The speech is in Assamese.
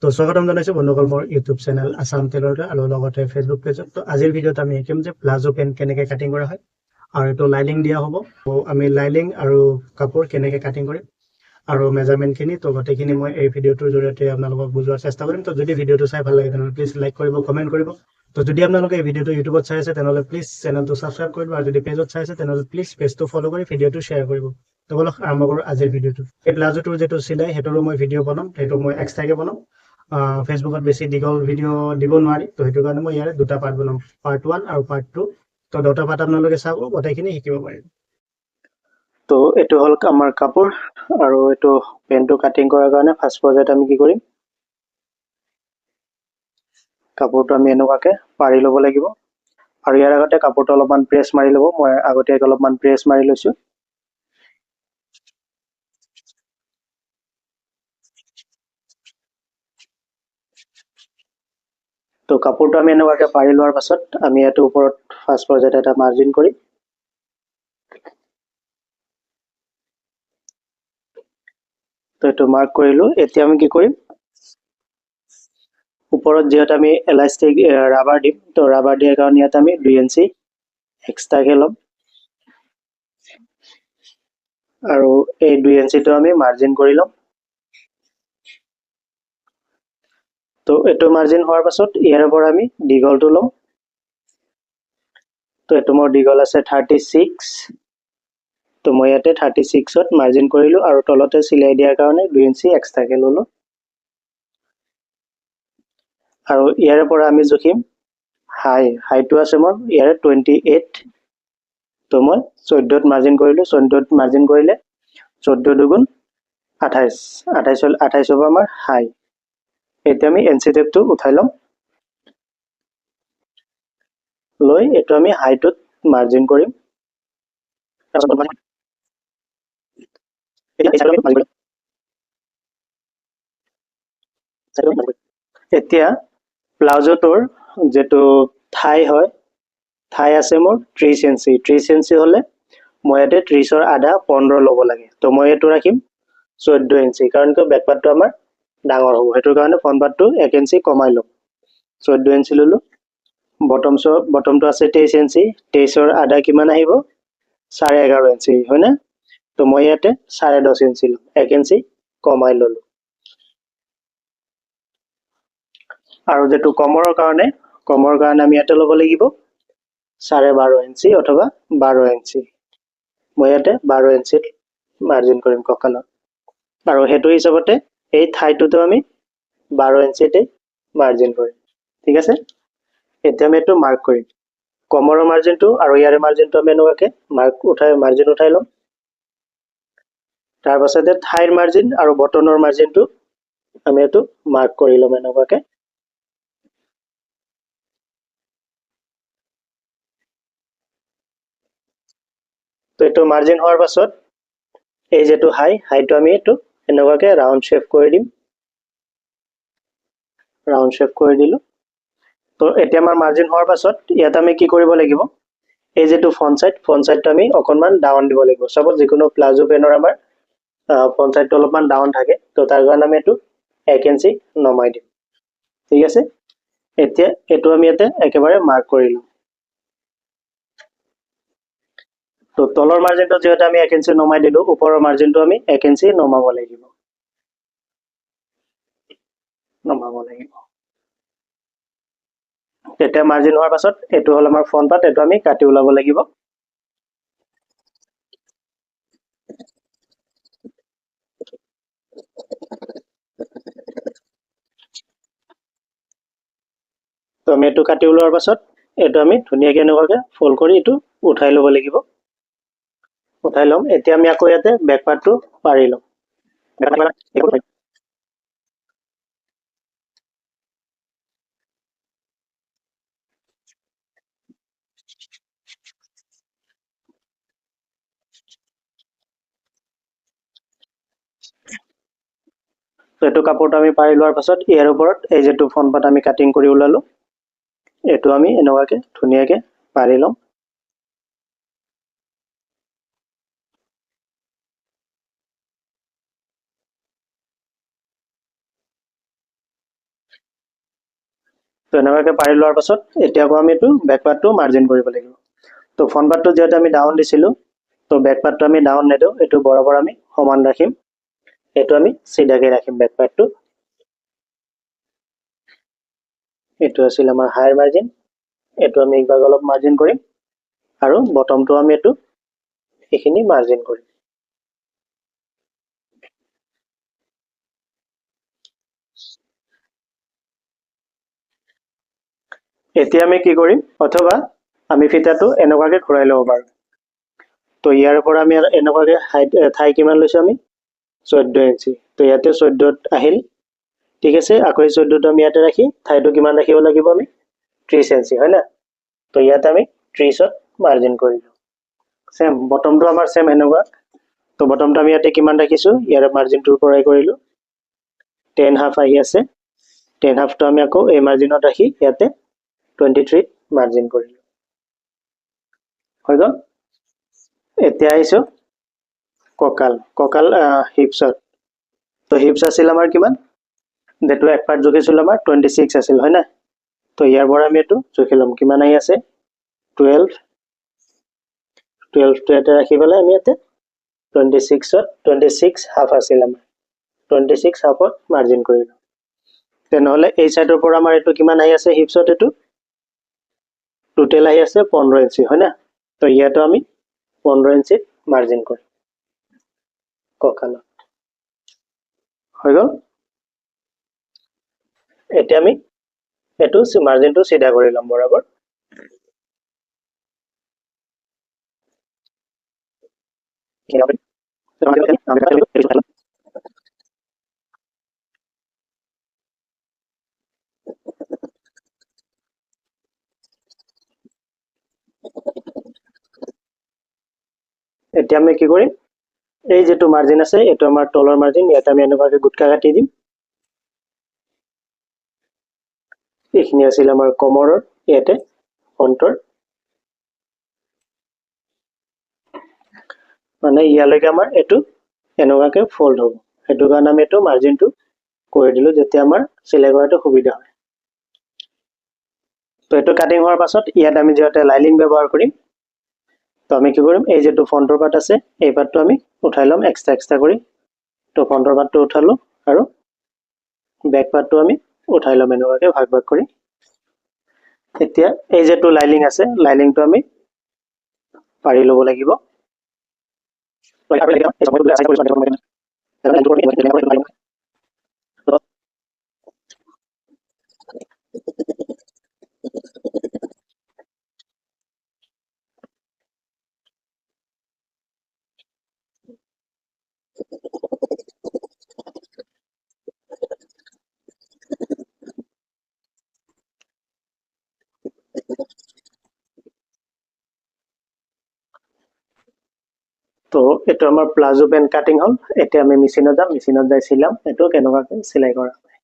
তো স্বাগতম জনাইছো বন্ধুসকল মোৰ ইউটিউব চেনেল আসাম টেইলৰলৈ আৰু লগতে ফেচবুক পেজত। তো আজিৰ ভিডিঅ'ত আমি শিকিম যে প্লাজো পেণ্ট কেনেকৈ কাটিং কৰা হয় আৰু এইটো লাইলিং দিয়া হ'ব। তো আমি লাইলিং আৰু কাপোৰ কেনেকৈ কাটিং কৰিম আৰু মেজাৰমেণ্টখিনি তো গোটেইখিনি মই এই ভিডিঅ'টোৰ জৰিয়তে আপোনালোকক বুজোৱাৰ চেষ্টা কৰিম। তো যদি ভিডিঅ'টো চাই ভাল লাগে তেনেহ'লে প্লিজ লাইক কৰিব, কমেণ্ট কৰিব। তো যদি আপোনালোকে এই ভিডিঅ'টো ইউটিউবত চাই আছে তেনেহ'লে প্লিজ চেনেলটো ছাবস্ক্ৰাইব কৰিব, আৰু যদি পেজত চাই আছে তেনেহ'লে প্লিজ পেজটো ফ'ল' কৰি ভিডিঅ'টো শ্বেয়াৰ কৰিব। তো বলক আৰম্ভ কৰোঁ আজিৰ ভিডিঅ'টো। এই প্লাজোটোৰ যিটো চিলাই সেইটোৰো মই ভিডিঅ' বনাম, সেইটো মই এক্সট্ৰাকৈ বনাম। ফেচবুকত বেছি দীঘল ভিডিঅ' দিব নোৱাৰি, তো সেইটো কাৰণে মই ইয়াৰে দুটা পাৰ্ট বনাম, পাৰ্ট 1 আৰু পাৰ্ট 2। তো দুটা পাৰ্ট আপোনালোকে চাব, গোটেইখিনি শিকিব পাৰিব। তো এইটো হ'ল আমাৰ কাপোৰ, আৰু এইটো পেণ্টটো কাটিং কৰাৰ কাৰণে ফাৰ্ষ্ট পৰ্যায়ত আমি কি কৰিম, কাপোৰটো আমি এনেকুৱাকৈ পাৰি ল'ব লাগিব। আৰু ইয়াৰ আগতে কাপোৰটো অলপমান প্ৰেছ মাৰি ল'ব। মই আগতীয়াকৈ অলপমান প্ৰেছ মাৰি লৈছোঁ। তো কাপোৰটো আমি এনেকুৱাকৈ পাৰি লোৱাৰ পাছত আমি ইয়াৰ ওপৰত ফাৰ্ষ্ট পৰ্যায়ত এটা মাৰ্জিন কৰিম। তো এইটো মাৰ্ক কৰিলোঁ। এতিয়া আমি কি কৰিম, ওপৰত যিহেতু আমি এলাষ্টিক ৰাবাৰ দিম, তো ৰাবাৰ দিয়াৰ কাৰণে ইয়াত আমি 2 ইঞ্চি এক্সট্ৰাকৈ ল'ম, আৰু এই 2 ইঞ্চিটো আমি মাৰ্জিন কৰি ল'ম। তো এইটো মাৰ্জিন হোৱাৰ পাছত ইয়াৰ পৰা আমি দীঘলটো ল'ম। তো এইটো মোৰ দীঘল আছে 36। তো মই ইয়াতে 36ত মাৰ্জিন কৰিলোঁ, আৰু তলতে চিলাই দিয়াৰ কাৰণে 2 ইঞ্চি এক্সট্ৰাকৈ ল'লোঁ। আৰু ইয়াৰে পৰা আমি জুখিম হাইটো আছে মোৰ ইয়াৰে 28। তো মই 14ত মাৰ্জিন কৰিলোঁ। 14ত মাৰ্জিন কৰিলে 14 দুগুণ 28, 28 হ'ব আমাৰ হাই। এতিয়া আমি এনচি টেপটো উঠাই ল'ম, লৈ এইটো আমি হাইটোত মাৰ্জিন কৰিম। এতিয়া প্লাজোটোৰ যিটো ঠাই হয়, ঠাই আছে মোৰ 30 ইঞ্চি। 30 ইঞ্চি হ'লে মই ইয়াতে 30ৰ আধা 15 ল'ব লাগে। তো মই এইটো ৰাখিম 14 ইঞ্চি, কাৰণ কিয় বেকপাৰ্টটো আমাৰ ডাঙৰ হ'ব, সেইটো কাৰণে ফ্ৰণ্ট পাৰ্টটো 1 ইঞ্চি কমাই ল'ম। 14 ইঞ্চি ল'লোঁ। বটমটো আছে 23 ইঞ্চি। 23ৰ আধা কিমান আহিব, 11.5 ইঞ্চি, হয়নে? তো মই ইয়াতে 10.5 ইঞ্চি ল'ম, 1 ইঞ্চি কমাই ল'লোঁ। আৰু যিটো কমৰৰ কাৰণে আমি ইয়াতে ল'ব লাগিব 12.5 ইঞ্চি অথবা 12 ইঞ্চি। মই ইয়াতে 12 ইঞ্চিত মাৰ্জিন কৰিম কঁকালত, আৰু সেইটো হিচাপতে এই ঠাইটোতো আমি 12 ইঞ্চিতে মাৰ্জিন কৰিম। ঠিক আছে, এতিয়া আমি এইটো মাৰ্ক কৰিম। কমৰৰ মাৰ্জিনটো আৰু ইয়াৰে মাৰ্জিনটো আমি এনেকুৱাকৈ মাৰ্জিন উঠাই ল'ম। তাৰ পাছতে ঠাইৰ মাৰ্জিন আৰু বটনৰ মাৰ্জিনটো আমি এইটো মাৰ্ক কৰি ল'ম এনেকুৱাকৈ। তো এইটো মাৰ্জিন হোৱাৰ পাছত এই যিটো হাইটো আমি এইটো এনেকুৱাকৈ ৰাউণ্ড শ্বেপ কৰি দিম। ৰাউণ্ড শ্বেপ কৰি দিলোঁ। তো এতিয়া আমাৰ মাৰ্জিন হোৱাৰ পাছত ইয়াত আমি কি কৰিব লাগিব, এই যিটো ফ্ৰণ্ট ছাইডটো আমি অকণমান ডাউন দিব লাগিব। চাপ'জ যিকোনো প্লাজো পেনৰ আমাৰ ফ্ৰণ্ট ছাইডটো অলপমান ডাউন থাকে, তো তাৰ কাৰণে আমি এইটো 1 ইঞ্চি নমাই দিম। ঠিক আছে, এতিয়া এইটো আমি ইয়াতে একেবাৰে মাৰ্ক কৰি লওঁ। তো তলৰ মাৰ্জিনটো যিহেতু আমি 1 ইঞ্চি নমাই দিলোঁ, ওপৰৰ মাৰ্জিনটো আমি 1 ইঞ্চি নমাব লাগিব। তেতিয়া মাৰ্জিন হোৱাৰ পাছত এইটো হ'ল আমাৰ ফ্ৰণ্ট পাৰ্ট, এইটো আমি কাটি ওলাব লাগিব। তো আমি এইটো কাটি ওলোৱাৰ পাছত এইটো আমি ধুনীয়াকৈ এনেকুৱাকৈ ফল্ড কৰি এইটো উঠাই ল'ব লাগিব। উঠাই ল'ম। এতিয়া আমি আকৌ ইয়াতে বেক পাৰ্টটো পাৰি ল'ম। এইটো কাপোৰটো আমি পাৰি লোৱাৰ পাছত ইয়াৰ ওপৰত এই যিটো ফ্ৰণ্ট পাৰ্ট আমি কাটিং কৰি ওলালোঁ, এইটো আমি এনেকুৱাকৈ ধুনীয়াকৈ পাৰি ল'ম। তো এনেকুৱাকৈ পাৰি লোৱাৰ পাছত এতিয়া আকৌ আমি এইটো বেক পাৰ্টটো মাৰ্জিন কৰিব লাগিব। তো ফ্ৰণ্ট পাৰ্টটো যিহেতু আমি ডাউন দিছিলোঁ, তো বেক পাৰ্টটো আমি ডাউন নিদিওঁ, এইটো বৰাবৰ আমি সমান ৰাখিম, এইটো আমি চিধাকৈ ৰাখিম বেক পাৰ্টটো। এইটো আছিল আমাৰ হায়াৰ মাৰ্জিন, এইটো আমি ইভাগ অলপ মাৰ্জিন কৰিম আৰু বটমটো আমি এইটো এইখিনি মাৰ্জিন কৰিম। এতিয়া আমি কি কৰিম, অথবা আমি ফিতাটো এনেকুৱাকৈ ঘূৰাই ল'ব পাৰোঁ। তো ইয়াৰ পৰা আমি এনেকুৱাকৈ ঠাই কিমান লৈছোঁ আমি 14 ইঞ্চি। তো ইয়াতে 14 আহিল, ঠিক আছে। আকৌ 14টো আমি ইয়াতে ৰাখি ঠাইটো কিমান ৰাখিব লাগিব আমি 30 ইঞ্চি, হয় না? তো ইয়াতে আমি 30ত মাৰ্জিন কৰিলোঁ। চেম বটমটো আমাৰ চেম এনেকুৱা। তো বটমটো আমি ইয়াতে কিমান ৰাখিছোঁ, ইয়াৰে মাৰ্জিনটোৰ পৰাই কৰিলোঁ 10.5 আহি আছে। 10.5টো আমি আকৌ এই মাৰ্জিনত ৰাখি ইয়াতে 23ত মাৰ্জিন কৰিলোঁ, হৈ গ'ল। এতিয়া আহিছোঁ কঁকাল হিপছত। তো হিপছ আছিল আমাৰ কিমান, যিটো এক পাৰ্ট জুখিছিলোঁ আমাৰ 26 আছিল, হয় না? তো ইয়াৰ পৰা আমি এইটো জুখি ল'ম, কিমান আহি আছে 12টো ইয়াতে ৰাখি পেলাই আমি ইয়াতে 26.5 আছিল আমাৰ, 26 হাফত মাৰ্জিন কৰিলোঁ। তেনেহ'লে এই চাইডৰ পৰা আমাৰ এইটো কিমান আহি আছে হিপছত, এইটো টোটেল আহি আছে 15 ইঞ্চি, হয় না? তো ইয়াতো আমি 15 ইঞ্চিত মাৰ্জিন কৰিম কঁকালত, হৈ গ'ল। এতিয়া আমি এইটো মাৰ্জিনটো চিধা কৰি ল'ম বৰাবৰ। এতিয়া আমি কি কৰিম, এই যেটো মাৰ্জিন আছে এইটো আমাৰ তলৰ মাৰ্জিন, ইয়াতে আমি এনেকুৱাকৈ গুটকা কাটি দিম। এইখিনি আছিল আমাৰ কমৰৰ, ইয়াতে ফ্ৰণ্টৰ, মানে ইয়ালৈকে আমাৰ এইটো এনেকুৱাকৈ ফল্ড হ'ব। সেইটো কাৰণে আমি এইটো মাৰ্জিনটো কৰি দিলোঁ, যেতিয়া আমাৰ চিলাই কৰাটো সুবিধা হয়। তো এইটো কাটিং হোৱাৰ পাছত ইয়াত আমি যিহেতু লাইলিং ব্যৱহাৰ কৰিম, তো আমি কি কৰিম, এই যেটো ফ্ৰণ্টৰ পাৰ্ট আছে এই পাৰ্টটো আমি উঠাই ল'ম এক্সট্ৰা কৰি। তো ফ্ৰণ্টৰ পাৰ্টটো উঠালোঁ আৰু বেক পাৰ্টটো আমি উঠাই ল'ম এনেকুৱাকৈ ভাগ ভাগ কৰি। এতিয়া এই যেটো লাইলিং আছে লাইলিংটো আমি পাৰি ল'ব লাগিব। তো এইটো আমাৰ প্লাজো পেণ্ট কাটিং হ'ল। এতিয়া আমি মেচিনত যাম, মেচিনত যাই চিলাম এইটো কেনেকুৱাকৈ চিলাই কৰা হয়।